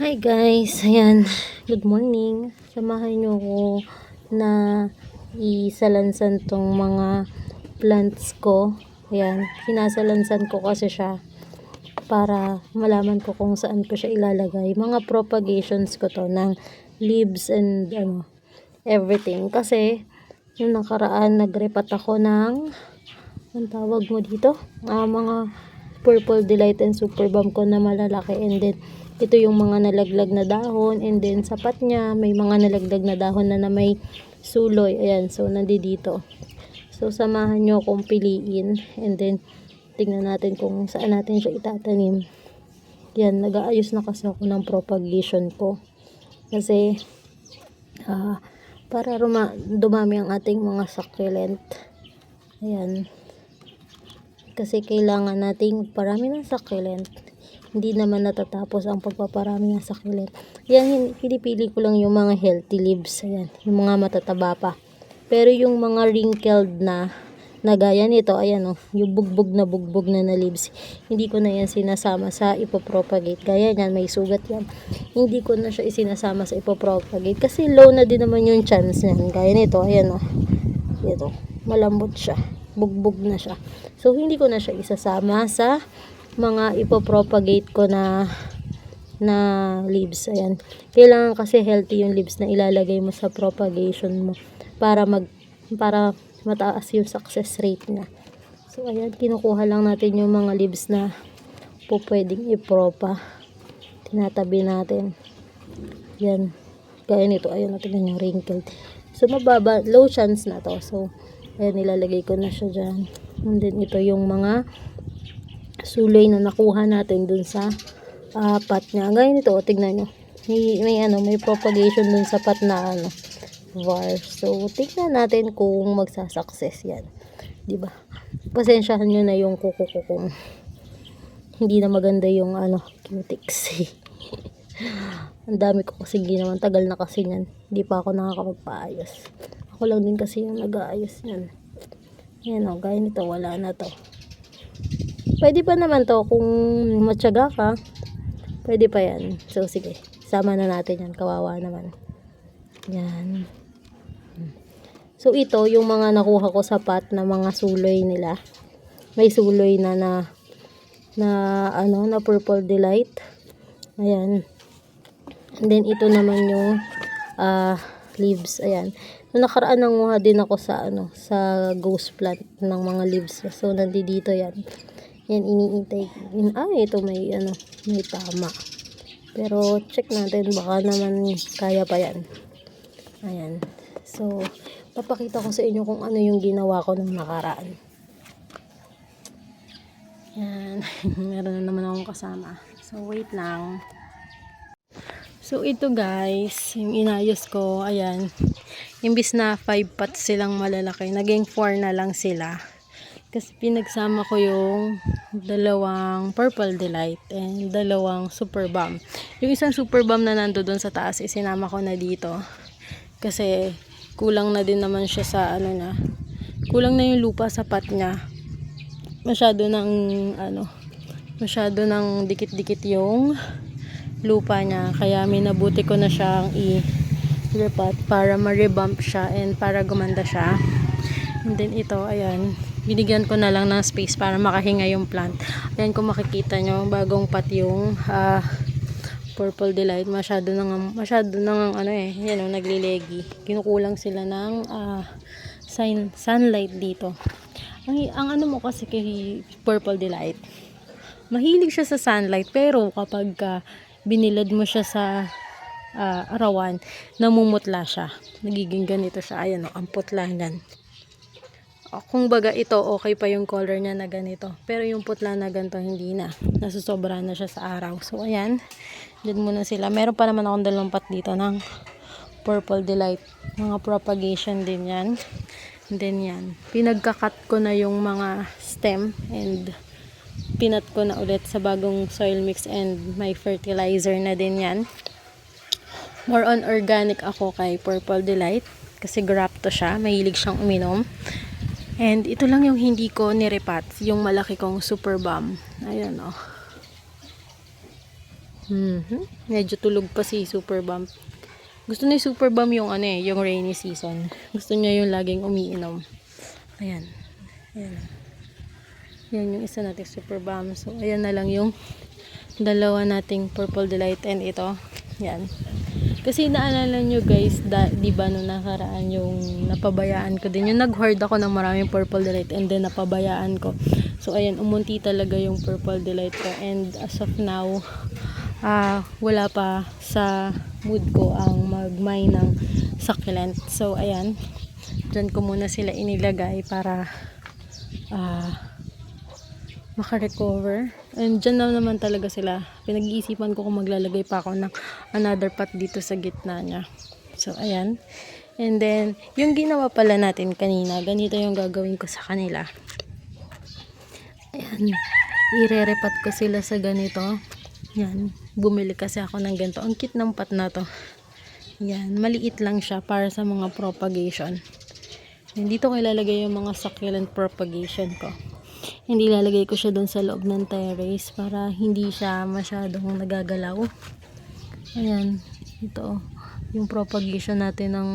Hi guys, ayan, good morning. Samahan nyo ko na isalansan tong mga plants ko. Ayan, sinasalansan ko kasi siya para malaman ko kung saan ko siya ilalagay. Mga propagations ko to ng leaves and everything. Kasi yung nakaraan nagrepat ako ng ang tawag mo dito? Mga purple delight and super bomb ko na malalaki, and then ito yung mga nalaglag na dahon, and then sapat niya may mga nalaglag na dahon na may suloy. Ayan, so nandito. So samahan nyo akong piliin, and then tingnan natin kung saan natin siya itatanim. Yan, nag-aayos na kasi ako ng propagation ko kasi para dumami ang ating mga succulent. Ayan, kasi kailangan nating parami ng succulent. Hindi naman natatapos ang pagpaparami ng succulent. Yan, pinipili ko lang yung mga healthy leaves. Ayan, yung mga matataba pa. Pero yung mga wrinkled na gaya nito, ayan yung bugbog na leaves, hindi ko na yan sinasama sa ipopropagate. Gaya yan, may sugat yan. Hindi ko na siya isinasama sa ipopropagate kasi low na din naman yung chance niyan. Gaya nito, ayan ito, malambot siya. Bugbog na siya. So, hindi ko na siya isasama sa mga ipopropagate ko na leaves. Ayan. Kailangan kasi healthy yung leaves na ilalagay mo sa propagation mo para mataas yung success rate niya. So, ayan. Kinukuha lang natin yung mga leaves na pwedeng ipropa. Tinatabi natin. Yan. Gaya nito. Ayan, natin yung wrinkled. So, mababa. Low chance na to. So, ayan, nilalagay ko na siya dyan. And then, ito yung mga suloy na nakuha natin dun sa pot niya. Gaya nito, tignan nyo. May propagation dun sa pot na var. So, tignan natin kung magsasucess yan. Diba? Pasensyahan nyo na yung kuko kung hindi na maganda yung cutics. Ang dami ko kasi ginawan. Tagal na kasi yan. Hindi pa ako nakakapagpaayos. Ako lang din kasi yung nag-aayos yan. Yan gaya nito, wala na to. Pwede pa naman to kung matyaga ka. Pwede pa yan. So, sige. Sama na natin yan. Kawawa naman. Yan. So, ito yung mga nakuha ko sa pot na mga suloy nila. May suloy na purple delight. Ayan. And then, ito naman yung leaves. Ayan. Noong nakaraan nanguha din ako sa ghost plant ng mga leaves. So, nandito yan. Yan, iniintay. Ito may tama. Pero, check natin. Baka naman kaya pa yan. Ayan. So, papakita ko sa inyo kung ano yung ginawa ko nung nakaraan. Yan. Meron na naman akong kasama. So, wait lang. So, ito guys, yung inayos ko, ayan. Imbis na 5 pots silang malalaki, naging 4 na lang sila. Kasi pinagsama ko yung dalawang purple delight and dalawang super bomb. Yung isang super bomb na nando doon sa taas, isinama ko na dito. Kasi kulang na din naman siya sa kulang na yung lupa sa pot niya. Masyado ng dikit-dikit yung lupa niya. Kaya minabuti ko na siyang i-repot para ma-revamp siya and para gumanda siya. And then ito, ayan. Binigyan ko na lang ng space para makahinga yung plant. Ayan, kung makikita nyo, bagong pot yung purple delight. Masyado nang yan naglilegi. Kinukulang sila ng sunlight dito. Ang mo kasi kay purple delight, mahilig siya sa sunlight, pero kapag binilad mo siya sa arawan, namumutla siya. Nagiging ganito siya. Ayan ang putla niyan. Kung baga ito, okay pa yung color niya na ganito. Pero yung putla na ganito, hindi na. Nasusobra na siya sa araw. So, ayan. Diyan muna sila. Meron pa naman akong dalawang pot dito ng purple delight. Mga propagation din yan. And then yan. Pinagkakat ko na yung mga stem and pinat ko na ulit sa bagong soil mix and may fertilizer na din yan. More on organic ako kay purple delight. Kasi graft to siya. Mahilig siyang uminom. And ito lang yung hindi ko nirepat, yung malaki kong super bomb. Ayan Medyo tulog pa si Super Bump. Gusto ni Super Bump yung yung rainy season. Gusto niya yung laging umiinom. Ayan. Ayan. Yan yung isa nating Super Bump. So, ayan na lang yung dalawa nating Purple Delight and ito. Yan. Kasi naalala nyo guys, di ba nung nakaraan yung napabayaan ko din. Yung nag-hoard ako ng maraming Purple Delight and then napabayaan ko. So, ayan, umunti talaga yung Purple Delight ko. And as of now, wala pa sa mood ko ang mag-mine ng succulent. So, ayan. Diyan ko muna sila inilagay para maka-recover. And dyan na naman talaga sila. Pinag-iisipan ko kung maglalagay pa ako ng another pot dito sa gitna niya. So, ayan. And then, yung ginawa pala natin kanina, ganito yung gagawin ko sa kanila. Ayan. Ire-repat ko sila sa ganito. Yan. Bumili kasi ako ng ganito. Ang cute ng pot na to. Yan. Maliit lang siya para sa mga propagation. And dito ko ilalagay yung mga succulent propagation ko. Hindi lalagay ko siya doon sa loob ng terrace para hindi siya masyadong nagagalaw. Ayan. Ito. Yung propagation natin ng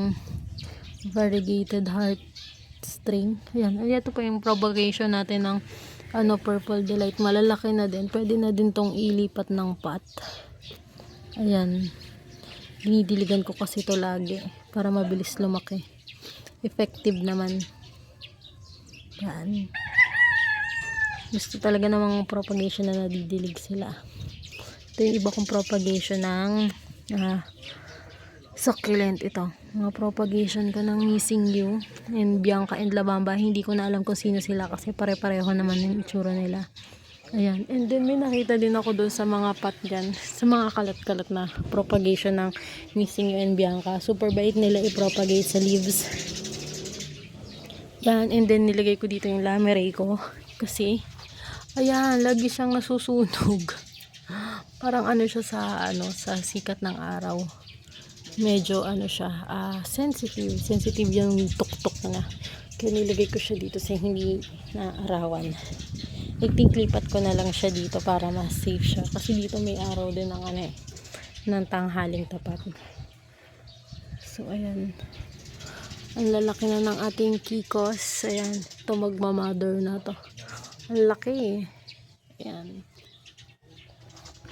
variegated heart string. Ayan. Ito pa yung propagation natin ng Purple Delight. Malalaki na din. Pwede na din tong ilipat ng pot. Ayan. Dinidiligan ko kasi ito lagi para mabilis lumaki. Effective naman. Yan. Gusto talaga ng mga propagation na nadidilig sila. Ito yung iba kong propagation ng succulent. Ito. Mga propagation ko ng Missing You and Bianca and Labamba. Hindi ko na alam kung sino sila kasi pare-pareho naman yung itsura nila. Ayan. And then may nakita din ako doon sa mga pot dyan. Sa mga kalat-kalat na propagation ng Missing You and Bianca. Super bait nila i-propagate sa leaves. Yan. And then nilagay ko dito yung lamere ko. Kasi ayan, lagi siyang nasusunog. Parang siya sa sikat ng araw. Medyo siya, sensitive. Sensitive yung tuktok na. Kaya nilagay ko siya dito sa hindi naarawan. I think lipat ko na lang siya dito para mas safe siya. Kasi dito may araw din ng ng tanghaling tapat. So, ayan. Ang lalaki na ng ating kikos. Ayan. Ito magmamother na to. Ang laki. Ayan.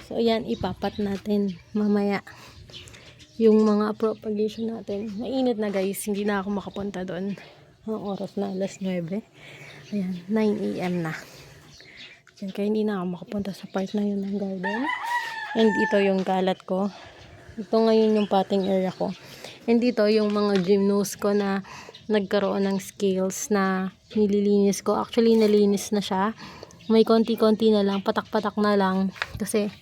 So, ayan. Ipapat natin mamaya. Yung mga propagation natin. Mainit na guys. Hindi na ako makapunta doon. Ang oras na alas 9. Ayan. 9 AM na. Ayan. Kaya hindi na ako makapunta sa part na yun ng garden. And ito yung kalat ko. Ito ngayon yung potting area ko. And dito yung mga gymnos ko na nagkaroon ng scales na nililinis ko. Actually, nalinis na siya. May konti-konti na lang. Patak-patak na lang. Kasi,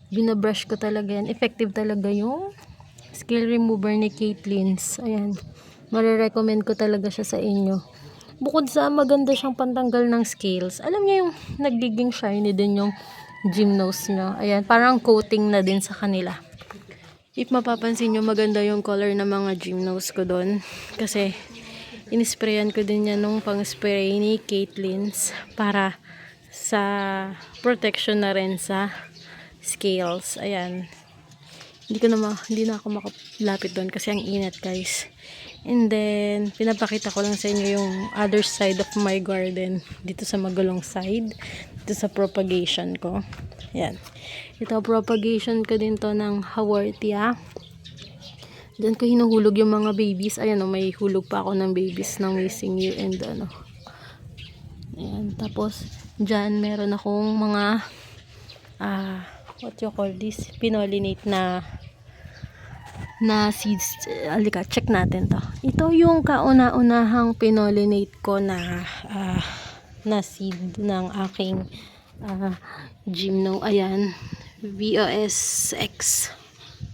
binabrush ko talaga yan. Effective talaga yung scale remover ni Caitlin's. Ayan. Marirecommend ko talaga siya sa inyo. Bukod sa maganda siyang pantanggal ng scales, alam niyo yung nagiging shiny din yung gymnos nyo. Ayan. Parang coating na din sa kanila. If mapapansin nyo, maganda yung color ng mga gymnos ko doon. Kasi, inisprayan ko din yan nung pang-spray ni Caitlin's para sa protection na rin sa scales. Ayan. Hindi na ako makalapit doon kasi ang init guys. And then, pinapakita ko lang sa inyo yung other side of my garden. Dito sa magulong side. Dito sa propagation ko. Ayan. Ito, propagation ko din to ng Haworthia. Diyan ko hinuhulog yung mga babies. Ayan o, may hulog pa ako ng babies ng Missing You and Ayan. Tapos, dyan meron akong mga what you call this? Pinollinate na seeds. Alika, check natin to. Ito yung kauna-unahang pinollinate ko na seed ng aking gymno. Ayan. VOS X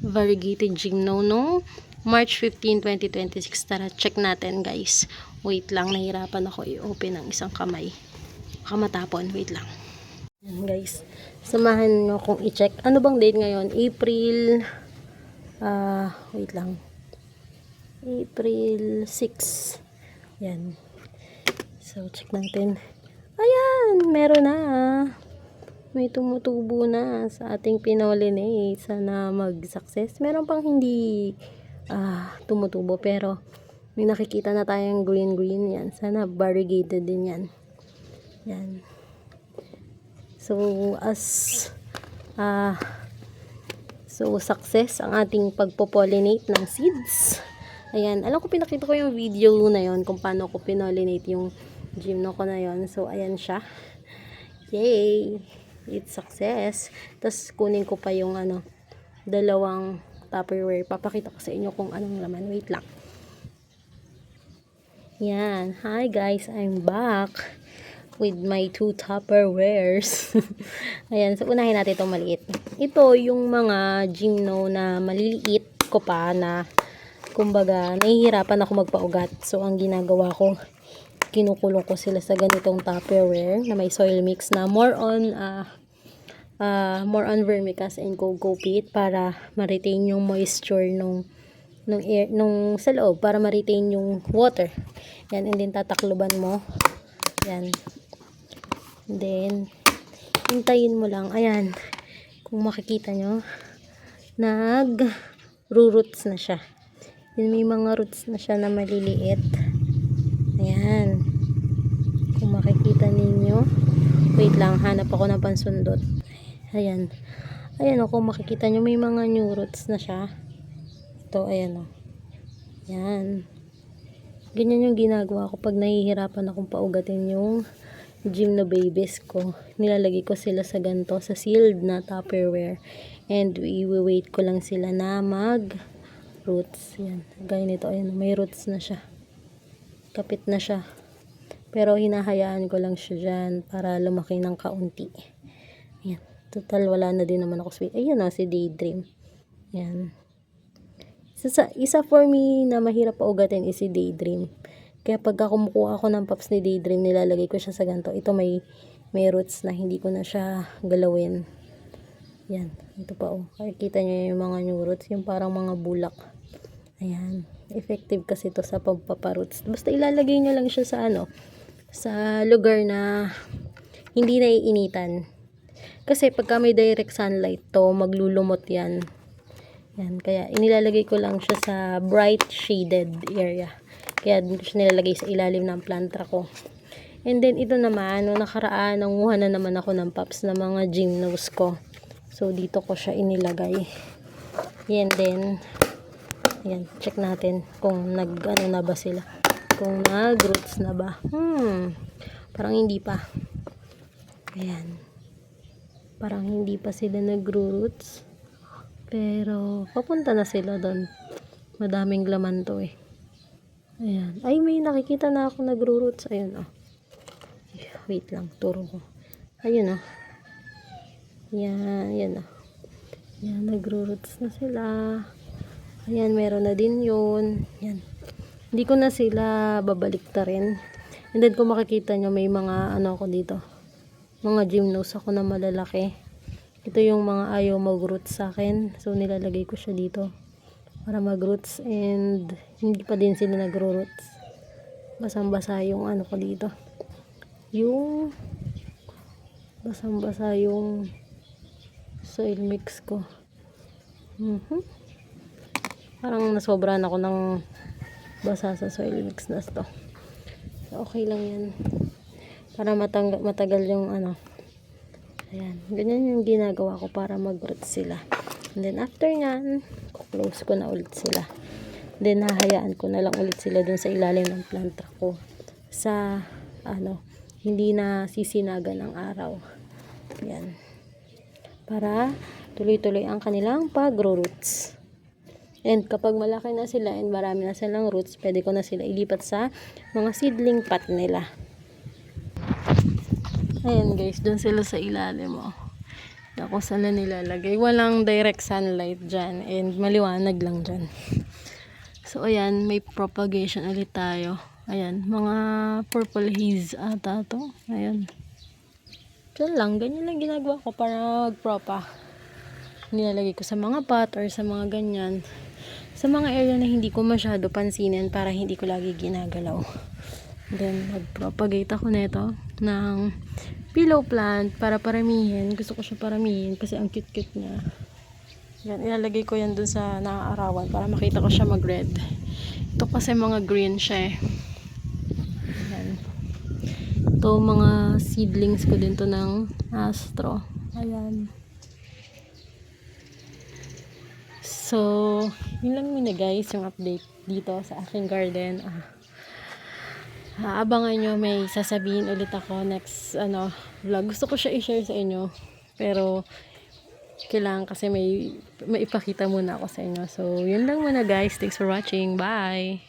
variegated gymno no March 15, 2026. Tara, check natin guys. Wait lang, nahirapan ako i-open ng isang kamay. Kamatapon, wait lang. Ayan guys, samahan nyo kung i-check. Ano bang date ngayon? April wait lang. April 6. Yan. So, check natin. Ayan, meron na. may tumutubo na sa ating pinolinate. Sana mag-success. Meron pang hindi tumutubo, pero may nakikita na tayong green yan. Sana variegated din yan. Yan. So success ang ating pagpo-pollinate ng seeds. Ayan, alam ko pinakita ko yung video na yon kung paano ko pinollinate yung gymno ko na yon. So ayan siya. Yay! It's success. Tapos kunin ko pa yung dalawang Tupperware. Papakita ko sa inyo kung anong laman. Wait lang. Yan. Hi guys, I'm back with my 2 Tupperwares. Ayan, so unahin natin itong maliit. Ito yung mga gymno na maliliit ko pa na kumbaga nahihirapan ako magpaugat. So ang ginagawa ko, kinukulong ko sila sa ganitong Tupperware na may soil mix na more on vermicast and coco peat para ma-retain yung moisture nung sa loob, para ma-retain yung water. Yan, and then tatakluban mo. Yan. And then hintayin mo lang. Ayan. Kung makikita nyo, nag-roots na siya. Yan, may mga roots na siya na maliliit. Ayan. Kung makikita ninyo, wait lang, hanap ako ng pansundot. Ayan. Ayan o, kung makikita nyo, may mga new roots na siya. Ito, ayan o. Ayan. Ganyan yung ginagawa ko pag nahihirapan akong paugatin yung gymno babies ko. Nilalagay ko sila sa ganito, sa sealed na Tupperware. And i-wait ko lang sila na mag-roots. Ayan. Gaya nito, ayan. May roots na siya. Kapit na siya. Pero hinahayaan ko lang siya dyan para lumaki ng kaunti. Ayan. Total, wala na din naman ako sweet. Ayan o, si Daydream. Ayan. Isa for me na mahirap paugatin is si Daydream. Kaya pagka kumukuha ako ng pups ni Daydream, nilalagay ko siya sa ganito. Ito may roots na hindi ko na siya galawin. Yan. Ito pa o. Makikita nyo yung mga new roots. Yung parang mga bulak. Ayan. Effective kasi ito sa pagpaparoots. Basta ilalagay nyo lang siya sa sa lugar na hindi naiinitan. Kasi pagka may direct sunlight to, maglulumot yan. Yan. Kaya inilalagay ko lang siya sa bright shaded area. Kaya dito siya nilalagay sa ilalim ng plantra ko. And then ito naman, nung nakaraan, nanguha na naman ako ng pups na mga gymnos ko. So dito ko siya inilagay. Yan din. Yan, check natin kung na ba sila. Kung nag-roots na ba. Parang hindi pa. Ayan. Parang hindi pa sila nag-roots. Pero papunta na sila doon. Madaming laman to eh. Ayan. Ay, may nakikita na ako nag-roots. Ayun oh. Wait lang, turo ko. Ayun oh. Yan, yan oh. Yan, nag-roots na sila. Ayan, meron na din yun. Yan. Hindi ko na sila babaliktarin. And then kung makikita nyo, may mga ako dito. Mga gymnos ako na malalaki. Ito yung mga ayaw mag-roots sa akin. So nilalagay ko siya dito para mag-roots, and hindi pa din sila nag-roots. Basang-basa yung ko dito. Yung basang-basa yung soil mix ko. Parang nasobrahan ako ng basa sa soil mix na to. So, okay lang yan. Para matagal yung Ayan. Ganyan yung ginagawa ko para mag-roots sila. And then after nyan, close ko na ulit sila. Then hahayaan ko na lang ulit sila dun sa ilalim ng plantra ko. Sa hindi na sisinagan ng araw. Ayan. Para tuloy-tuloy ang kanilang pag-roots. And kapag malaki na sila and marami na silang roots, pwede ko na sila ilipat sa mga seedling pot nila. Ayan guys, dun sila sa ilalim mo. Ako sila nilalagay. Walang direct sunlight dyan. And maliwanag lang dyan. So ayan, may propagation ulit tayo. Ayan, mga purple haze ata to. Ayan. Diyan lang, ganyan lang ginagawa ko para mag-propa. Nilalagay ko sa mga pot or sa mga ganyan. Sa mga area na hindi ko masyado pansinin para hindi ko lagi ginagalaw. Then, mag-propagate ako nito ng pillow plant para paramihin. Gusto ko siya paramihin kasi ang cute-cute niya. Yan, ilalagay ko yan dun sa naaarawan para makita ko siya mag-red. Ito kasi mga green siya eh. Yan. Ito mga seedlings ko din to ng astro. Ayan. So, yun lang muna guys yung update dito sa aking garden. Abangan nyo, may sasabihin ulit ako next vlog. Gusto ko siya i-share sa inyo. Pero, kailangan kasi may ipakita muna ako sa inyo. So, yun lang muna guys. Thanks for watching. Bye!